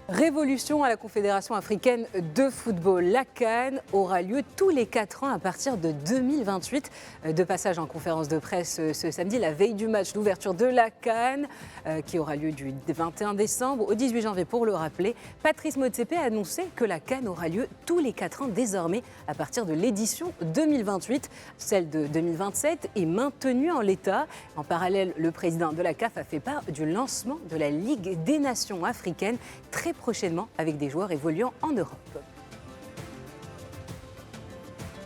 Révolution à la Confédération africaine de football. La CAN aura lieu tous les 4 ans à partir de 2028. De passage en conférence de presse ce samedi, la veille du match d'ouverture de la CAN, qui aura lieu du 21 décembre au 18 janvier pour le rappeler. Patrice Motsepe a annoncé que la CAN aura lieu tous les 4 ans désormais à partir de l'édition 2028. Celle de 2027 est maintenue en l'état. En parallèle, le président de la CAF a fait part du lancement de la Ligue des Nations africaines très prochainement avec des joueurs évoluant en Europe.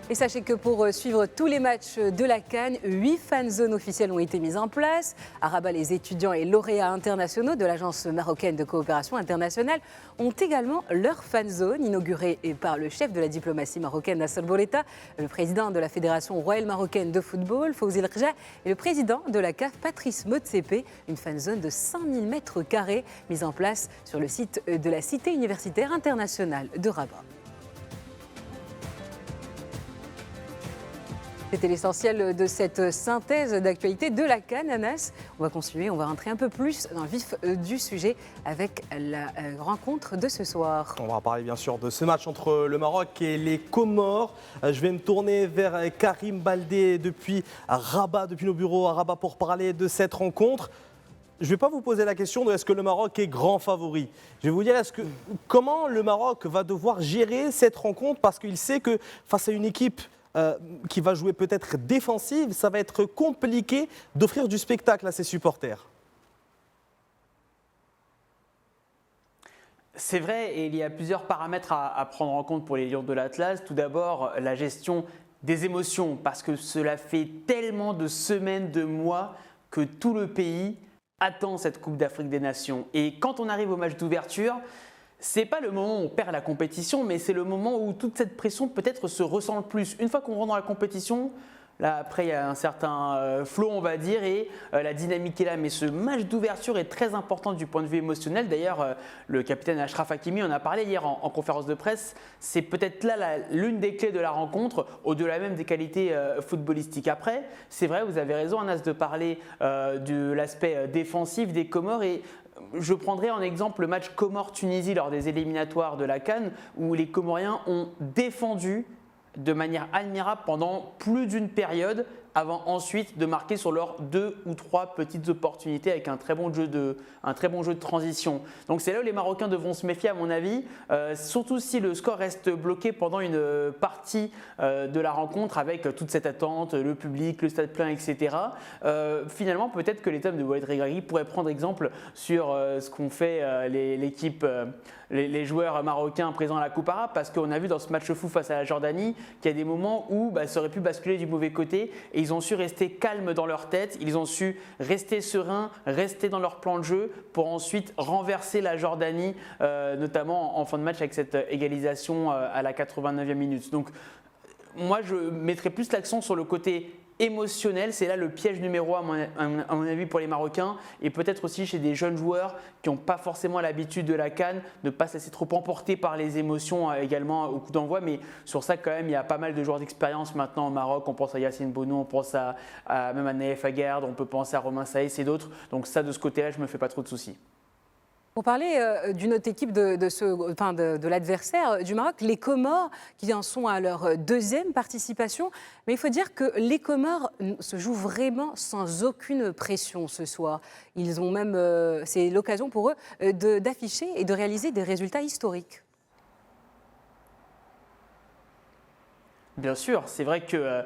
Et sachez que pour suivre tous les matchs de la CAN, 8 fan zones officielles ont été mises en place. À Rabat, les étudiants et lauréats internationaux de l'Agence marocaine de coopération internationale ont également leur fan zone, inaugurée par le chef de la diplomatie marocaine, Nasser Bourita, le président de la Fédération royale marocaine de football, Fawzi El Rja, et le président de la CAF, Patrice Motsepe. Une fan zone de 5000 mètres carrés mise en place sur le site de la Cité universitaire internationale de Rabat. C'était l'essentiel de cette synthèse d'actualité de la CAN, Anas. On va continuer, on va rentrer un peu plus dans le vif du sujet avec la rencontre de ce soir. On va parler bien sûr de ce match entre le Maroc et les Comores. Je vais me tourner vers Karim Baldé depuis Rabat, depuis nos bureaux à Rabat pour parler de cette rencontre. Je ne vais pas vous poser la question de est-ce que le Maroc est grand favori. Je vais vous dire comment le Maroc va devoir gérer cette rencontre parce qu'il sait que face à une équipe qui va jouer peut-être défensive, ça va être compliqué d'offrir du spectacle à ses supporters. C'est vrai, et il y a plusieurs paramètres à prendre en compte pour les Lions de l'Atlas. Tout d'abord, la gestion des émotions, parce que cela fait tellement de semaines, de mois que tout le pays attend cette Coupe d'Afrique des Nations. Et quand on arrive au match d'ouverture, c'est pas le moment où on perd la compétition, mais c'est le moment où toute cette pression peut-être se ressent le plus. Une fois qu'on rentre dans la compétition, là après il y a un certain flow on va dire et la dynamique est là. Mais ce match d'ouverture est très important du point de vue émotionnel. D'ailleurs le capitaine Achraf Hakimi en a parlé hier en conférence de presse. C'est peut-être là l'une des clés de la rencontre, au-delà même des qualités footballistiques. Après, c'est vrai, vous avez raison Anas de parler de l'aspect défensif des Comores et je prendrai en exemple le match Comores-Tunisie lors des éliminatoires de la CAN où les Comoriens ont défendu de manière admirable pendant plus d'une période avant ensuite de marquer sur leurs 2 ou 3 petites opportunités avec un très bon jeu de transition. Donc c'est là où les Marocains devront se méfier à mon avis, surtout si le score reste bloqué pendant une partie de la rencontre avec toute cette attente, le public, le stade plein, etc. Finalement, peut-être que les hommes de Walid Regragui pourraient prendre exemple sur ce qu'ont fait l'équipe, les joueurs marocains présents à la Coupe arabe, parce qu'on a vu dans ce match fou face à la Jordanie qu'il y a des moments où ça aurait pu basculer du mauvais côté et ils ont su rester calmes dans leur tête, ils ont su rester sereins, rester dans leur plan de jeu pour ensuite renverser la Jordanie, notamment en fin de match avec cette égalisation à la 89e minute. Donc moi je mettrais plus l'accent sur le côté émotionnel, c'est là le piège numéro 1 à mon avis pour les Marocains, et peut-être aussi chez des jeunes joueurs qui n'ont pas forcément l'habitude de la CAN, de ne pas se laisser trop emporter par les émotions également au coup d'envoi. Mais sur ça quand même il y a pas mal de joueurs d'expérience maintenant au Maroc, on pense à Yacine Bono, on pense même à Naïf Aguerd, on peut penser à Romain Saïs et d'autres, donc ça de ce côté là je ne me fais pas trop de soucis. Pour parler d'une autre équipe de l'adversaire du Maroc, les Comores, qui en sont à leur deuxième participation. Mais il faut dire que les Comores se jouent vraiment sans aucune pression ce soir. Ils ont même, c'est l'occasion pour eux d'afficher et de réaliser des résultats historiques. Bien sûr, c'est vrai que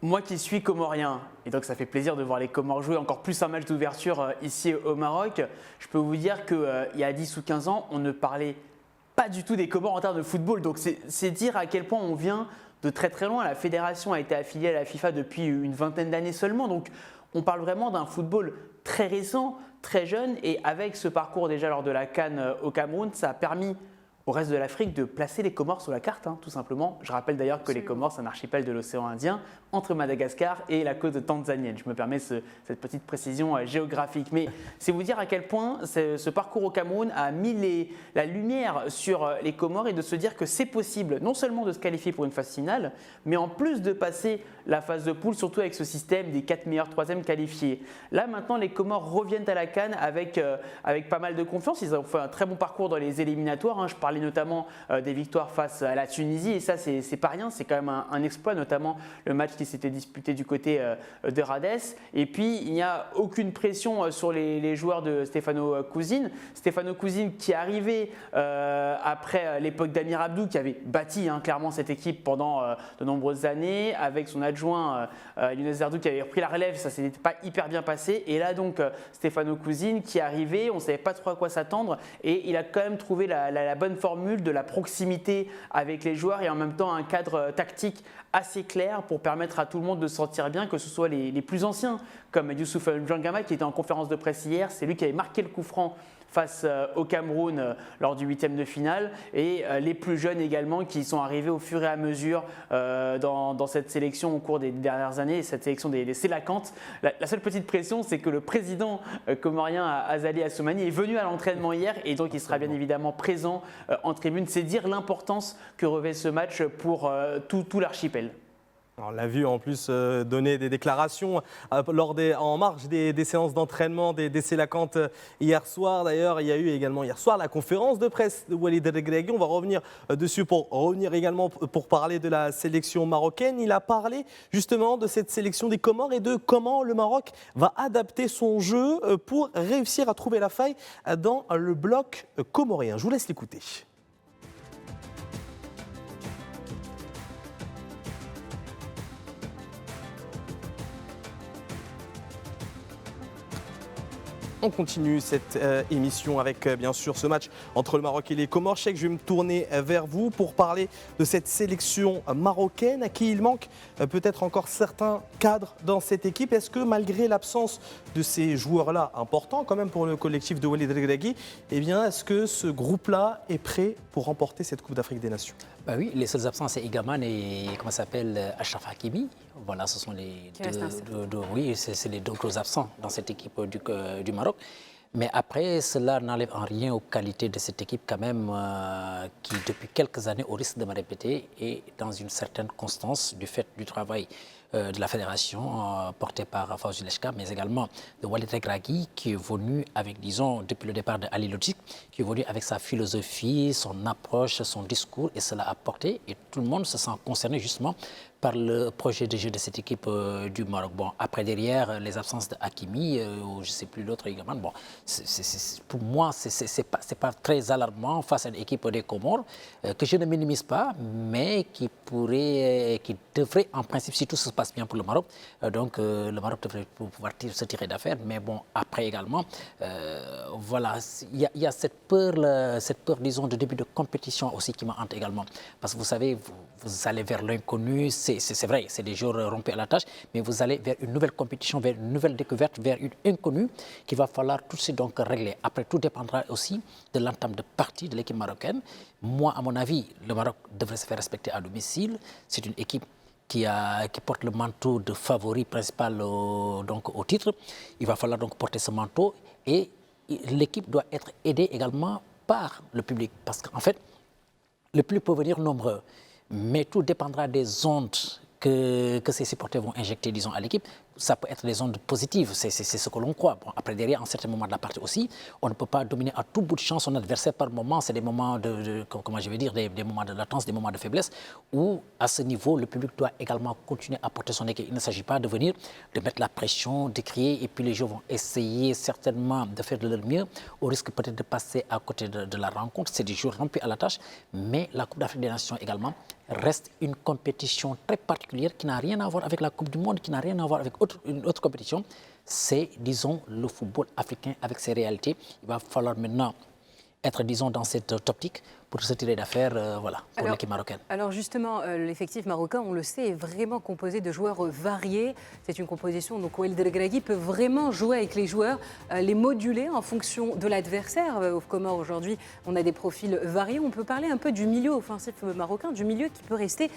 moi qui suis comorien, et donc ça fait plaisir de voir les Comores jouer encore plus un match d'ouverture ici au Maroc, je peux vous dire qu'il y a 10 ou 15 ans, on ne parlait pas du tout des Comores en termes de football. Donc c'est dire à quel point on vient de très très loin. La fédération a été affiliée à la FIFA depuis une vingtaine d'années seulement. Donc on parle vraiment d'un football très récent, très jeune. Et avec ce parcours déjà lors de la CAN au Cameroun, ça a permis au reste de l'Afrique de placer les Comores sur la carte, tout simplement. Je rappelle d'ailleurs que les Comores, c'est un archipel de l'océan Indien entre Madagascar et la côte tanzanienne. Je me permets cette petite précision géographique. Mais c'est vous dire à quel point ce parcours au Cameroun a mis la lumière sur les Comores et de se dire que c'est possible non seulement de se qualifier pour une phase finale, mais en plus de passer la phase de poule, surtout avec ce système des 4 meilleurs troisièmes qualifiés. Là maintenant, les Comores reviennent à la CAN avec pas mal de confiance. Ils ont fait un très bon parcours dans les éliminatoires. Je parlais notamment des victoires face à la Tunisie et ça c'est pas rien, c'est quand même un exploit, notamment le match qui s'était disputé du côté de Rades. Et puis il n'y a aucune pression sur les joueurs de Stefano Cousine. Stefano Cousine qui est arrivé après l'époque d'Amir Abdou, qui avait bâti clairement cette équipe pendant de nombreuses années, avec son adjoint Younes Zerdou qui avait repris la relève. Ça s'était pas hyper bien passé et là donc Stefano Cousine qui est arrivé, on ne savait pas trop à quoi s'attendre et il a quand même trouvé la bonne formule de la proximité avec les joueurs et en même temps un cadre tactique assez clair pour permettre à tout le monde de se sentir bien, que ce soit les plus anciens comme Youssouf N'Djangama qui était en conférence de presse hier, c'est lui qui avait marqué le coup franc face au Cameroun lors du 8e de finale et les plus jeunes également qui sont arrivés au fur et à mesure dans cette sélection au cours des dernières années, cette sélection des Sélacantes. La seule petite pression, c'est que le président comorien Azali Assoumani est venu à l'entraînement hier et donc il sera bien évidemment présent en tribune. C'est dire l'importance que revêt ce match pour tout l'archipel. On l'a vu en plus donner des déclarations en marge des séances d'entraînement des Sélacantes hier soir. D'ailleurs, il y a eu également hier soir la conférence de presse de Walid Regragui. On va revenir dessus pour revenir également pour parler de la sélection marocaine. Il a parlé justement de cette sélection des Comores et de comment le Maroc va adapter son jeu pour réussir à trouver la faille dans le bloc comorien. Je vous laisse l'écouter. On continue cette émission avec bien sûr ce match entre le Maroc et les Comores. Je sais que je vais me tourner vers vous pour parler de cette sélection marocaine à qui il manque peut-être encore certains cadres dans cette équipe. Est-ce que malgré l'absence de ces joueurs-là importants quand même pour le collectif de Walid Regragui, est-ce que ce groupe-là est prêt pour remporter cette Coupe d'Afrique des Nations ? Oui, les seuls absents, c'est Igaman et Achraf Hakimi. Voilà, ce sont les c'est les deux gros absents dans cette équipe du Maroc. Mais après, cela n'enlève en rien aux qualités de cette équipe quand même qui, depuis quelques années, au risque de me répéter, est dans une certaine constance du fait du travail de la fédération portée par Fawzi Lechka, mais également de Walid Regragui qui est venu avec, disons, depuis le départ de Ali Lodji, qui est venu avec sa philosophie, son approche, son discours, et cela a porté, et tout le monde se sent concerné justement par le projet de jeu de cette équipe du Maroc. Bon, après derrière, les absences de Hakimi, ou je ne sais plus l'autre également, bon, pour moi, ce n'est pas très alarmant face à une équipe des Comores, que je ne minimise pas, mais qui devrait en principe, si tout se passe bien pour le Maroc, donc le Maroc devrait pouvoir se tirer d'affaire. Mais bon, après également, voilà, il y a cette peur, disons, de début de compétition aussi qui me hante également. Parce que vous savez, vous allez vers l'inconnu, c'est vrai, c'est des jours rompus à la tâche, mais vous allez vers une nouvelle compétition, vers une nouvelle découverte, vers une inconnue qu'il va falloir tout de suite donc régler. Après, tout dépendra aussi de l'entame de partie de l'équipe marocaine. Moi, à mon avis, le Maroc devrait se faire respecter à domicile. C'est une équipe qui porte le manteau de favori principal donc, au titre. Il va falloir donc porter ce manteau et l'équipe doit être aidée également par le public. Parce qu'en fait, le public peut venir nombreux, mais tout dépendra des ondes que ces supporters vont injecter, disons, à l'équipe. Ça peut être des ondes positives, c'est ce que l'on croit. Bon, après, derrière, en certains moments de la partie aussi, on ne peut pas dominer à tout bout de champ son adversaire par moment. C'est des moments comment je vais dire, des moments de latence, des moments de faiblesse, où, à ce niveau, le public doit également continuer à porter son équipe. Il ne s'agit pas de venir, de mettre la pression, de crier, et puis les joueurs vont essayer certainement de faire de leur mieux, au risque peut-être de passer à côté de la rencontre. C'est des jours rompus à la tâche, mais la Coupe d'Afrique des Nations également reste une compétition très particulière qui n'a rien à voir avec la Coupe du Monde, qui n'a rien à voir avec une autre compétition. C'est, disons, le football africain avec ses réalités. Il va falloir maintenant être, disons, dans cette optique pour se tirer d'affaire, voilà, pour l'équipe marocaine. Alors justement, l'effectif marocain, on le sait, est vraiment composé de joueurs variés. C'est une composition, donc Walid Regragui peut vraiment jouer avec les joueurs, les moduler en fonction de l'adversaire. Au Comores, aujourd'hui, on a des profils variés. On peut parler un peu du milieu offensif marocain, du milieu qui peut rester...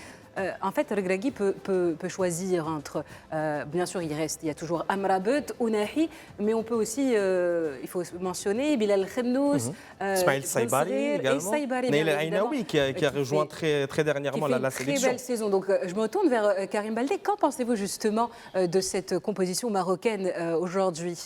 en fait, Regragui peut choisir entre... bien sûr, il y a toujours Amrabat, Ounahi, mais on peut aussi, il faut mentionner, Bilal Khennous, Ismaël Saïbari également. Naïl Ainaoui qui a rejoint très dernièrement la sélection. Très belle saison. Donc je me retourne vers Karim Baldé. Qu'en pensez-vous justement de cette composition marocaine aujourd'hui ?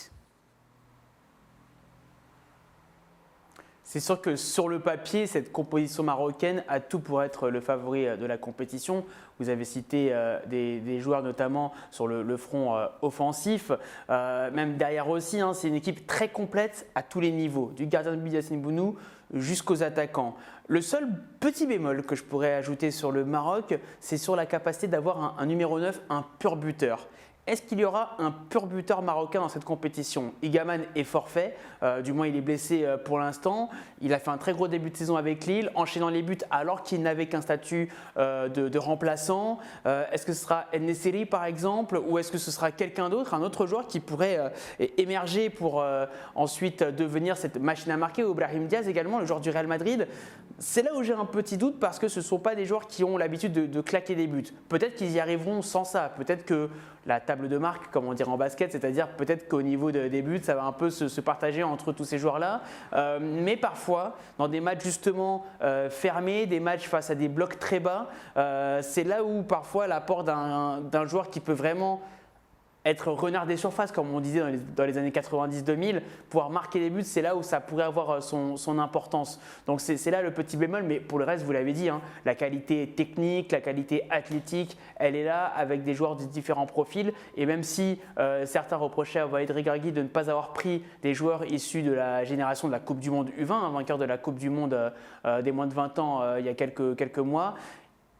C'est sûr que sur le papier, cette composition marocaine a tout pour être le favori de la compétition. Vous avez cité des joueurs notamment sur le front offensif. Même derrière aussi, c'est une équipe très complète à tous les niveaux, du gardien de but Yassine Bounou jusqu'aux attaquants. Le seul petit bémol que je pourrais ajouter sur le Maroc, c'est sur la capacité d'avoir un numéro 9, un pur buteur. Est-ce qu'il y aura un pur buteur marocain dans cette compétition ? Igaman est forfait, du moins il est blessé pour l'instant. Il a fait un très gros début de saison avec Lille, enchaînant les buts alors qu'il n'avait qu'un statut de remplaçant. Est-ce que ce sera El Nesseri par exemple, ou est-ce que ce sera quelqu'un d'autre, un autre joueur qui pourrait émerger pour ensuite devenir cette machine à marquer, ou Brahim Diaz également, le joueur du Real Madrid ? C'est là où j'ai un petit doute parce que ce ne sont pas des joueurs qui ont l'habitude de claquer des buts. Peut-être qu'ils y arriveront sans ça, peut-être que la table de marque, comme on dirait en basket, c'est-à-dire peut-être qu'au niveau des buts, ça va un peu se partager entre tous ces joueurs-là. Mais parfois, dans des matchs justement fermés, des matchs face à des blocs très bas, c'est là où parfois l'apport d'un joueur qui peut vraiment être renard des surfaces, comme on disait dans les années 90-2000, pouvoir marquer des buts, c'est là où ça pourrait avoir son importance. Donc c'est là le petit bémol, mais pour le reste, vous l'avez dit, la qualité technique, la qualité athlétique, elle est là avec des joueurs de différents profils. Et même si certains reprochaient à Walid Regragui de ne pas avoir pris des joueurs issus de la génération de la Coupe du Monde U20, vainqueur de la Coupe du Monde des moins de 20 ans il y a quelques mois,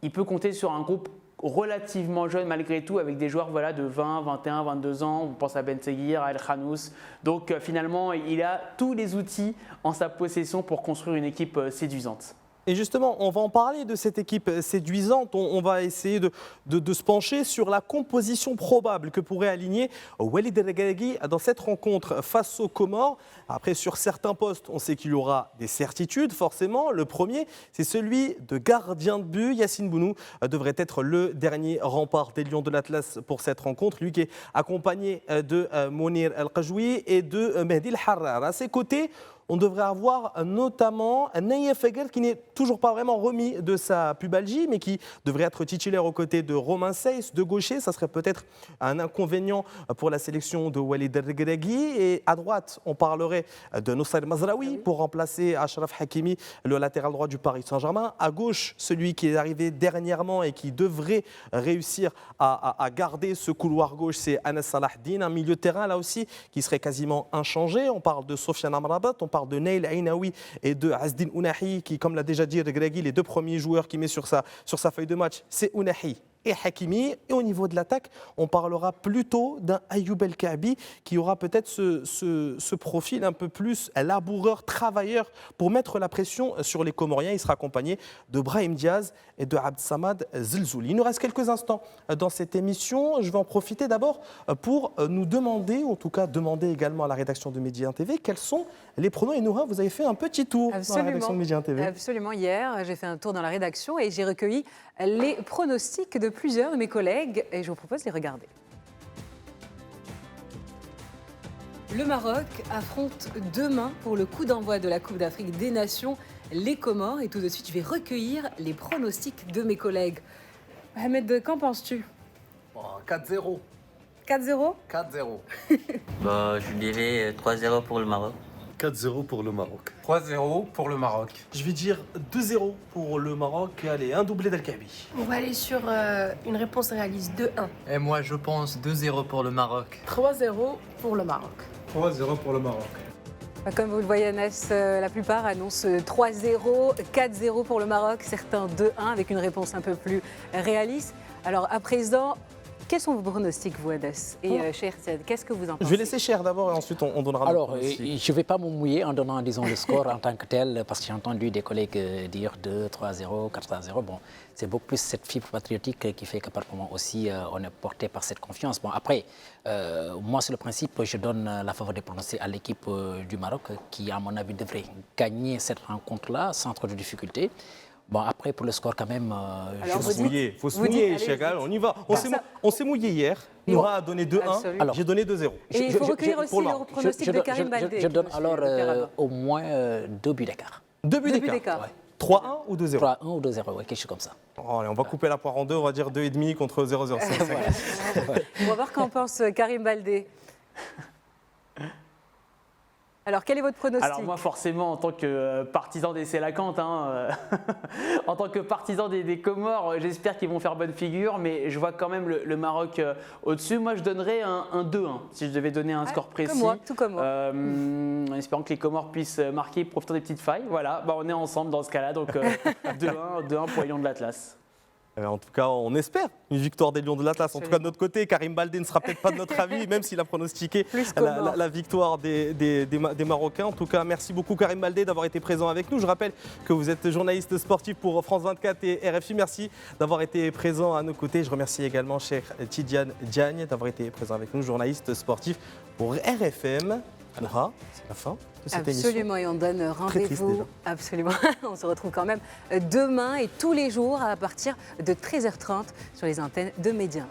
il peut compter sur un groupe relativement jeune malgré tout, avec des joueurs de 20, 21, 22 ans. On pense à Ben Seguir, à El Khannous. Donc finalement, il a tous les outils en sa possession pour construire une équipe séduisante. Et justement, on va en parler de cette équipe séduisante. On va essayer de se pencher sur la composition probable que pourrait aligner Walid Regragui dans cette rencontre face aux Comores. Après, sur certains postes, on sait qu'il y aura des certitudes, forcément. Le premier, c'est celui de gardien de but. Yassine Bounou devrait être le dernier rempart des Lions de l'Atlas pour cette rencontre. Lui qui est accompagné de Mounir El Qajoui et de Mehdi El Harrar. À ses côtés, on devrait avoir notamment Naïef Fegel qui n'est toujours pas vraiment remis de sa pubalgie, mais qui devrait être titulaire aux côtés de Romain Seyss, de gaucher. Ça serait peut-être un inconvénient pour la sélection de Walid El Regragui. Et à droite, on parlerait de Noussair Mazraoui pour remplacer Achraf Hakimi, le latéral droit du Paris Saint-Germain. À gauche, celui qui est arrivé dernièrement et qui devrait réussir à garder ce couloir gauche, c'est Anas Salahdine, un milieu de terrain là aussi qui serait quasiment inchangé. On parle de Sofiane Amrabat, on parle de Naïl Ainaoui et de Azdine Ounahi qui, comme l'a déjà dit Regragui, les deux premiers joueurs qu'il met sur sa feuille de match, c'est Ounahi et Hakimi. Et au niveau de l'attaque, on parlera plutôt d'un Ayoub El Kaabi qui aura peut-être ce profil un peu plus laboureur, travailleur pour mettre la pression sur les Comoriens. Il sera accompagné de Brahim Diaz et de Abdsamad Zelzouli. Il nous reste quelques instants dans cette émission. Je vais en profiter d'abord pour nous demander, en tout cas demander également à la rédaction de Midi 1 TV, quels sont les pronos. Et Noura, vous avez fait un petit tour dans la rédaction de Midi 1 TV. Absolument, hier, j'ai fait un tour dans la rédaction et j'ai recueilli les pronostics de plusieurs de mes collègues et je vous propose de les regarder. Le Maroc affronte demain pour le coup d'envoi de la Coupe d'Afrique des Nations les Comores et tout de suite je vais recueillir les pronostics de mes collègues. Mohamed, qu'en penses-tu? 4-0. 4-0? 4-0. Je dirais 3-0 pour le Maroc. 4-0 pour le Maroc. 3-0 pour le Maroc. Je vais dire 2-0 pour le Maroc. Allez, un doublé d'El Kaabi. On va aller sur une réponse réaliste 2-1. Et moi, je pense 2-0 pour le Maroc. 3-0 pour le Maroc. 3-0 pour le Maroc. Comme vous le voyez, Anas, la plupart annoncent 3-0, 4-0 pour le Maroc, certains 2-1 avec une réponse un peu plus réaliste. Alors à présent, quels sont vos pronostics, vous, Anas? Et Cher Tiad, qu'est-ce que vous en pensez? Je vais laisser Cher d'abord et ensuite on donnera. Alors, je ne vais pas me mouiller en donnant, disons, le score en tant que tel, parce que j'ai entendu des collègues dire 2-3-0, 4-0. Bon, c'est beaucoup plus cette fibre patriotique qui fait que par moment aussi on est porté par cette confiance. Bon, après, moi, sur le principe, je donne la faveur des pronostics à l'équipe du Maroc qui, à mon avis, devrait gagner cette rencontre-là sans trop de difficultés. Bon, après, pour le score, quand même... Il faut se mouiller, Chagal, on y va. On s'est mouillé hier. Noura a donné 2-1, j'ai donné 2-0. Et il faut recueillir aussi le pronostic de Karim Baldé. Je donne alors au moins 2 buts d'écart. 2 buts d'écart. Ouais. 3-1 ou 2-0? 3-1 ou 2-0, ouais, quelque chose comme ça. Oh, allez, on va couper la poire en deux, on va dire 2,5 contre 0,05. On va voir qu'en pense Karim Baldé. Alors, quel est votre pronostic? Alors moi, forcément, en tant que partisan des Sélacantes, en tant que partisan des Comores, j'espère qu'ils vont faire bonne figure, mais je vois quand même le Maroc au-dessus. Moi, je donnerais un 2-1, si je devais donner un score précis. Comme moi, tout comme moi. En espérant que les Comores puissent marquer, profitant des petites failles. Voilà, on est ensemble dans ce cas-là, donc 2-1 pour les Lions de l'Atlas. En tout cas, on espère une victoire des Lions de l'Atlas. En tout cas, de notre côté, Karim Baldé ne sera peut-être pas de notre avis, même s'il a pronostiqué la victoire des Marocains. En tout cas, merci beaucoup Karim Baldé d'avoir été présent avec nous. Je rappelle que vous êtes journaliste sportif pour France 24 et RFI. Merci d'avoir été présent à nos côtés. Je remercie également Cheikh Tidiane Diagne d'avoir été présent avec nous, journaliste sportif pour RFM. Noura, c'est la fin de cette émission. Absolument, et on donne rendez-vous. Absolument, on se retrouve quand même demain et tous les jours à partir de 13h30 sur les antennes de Média 1.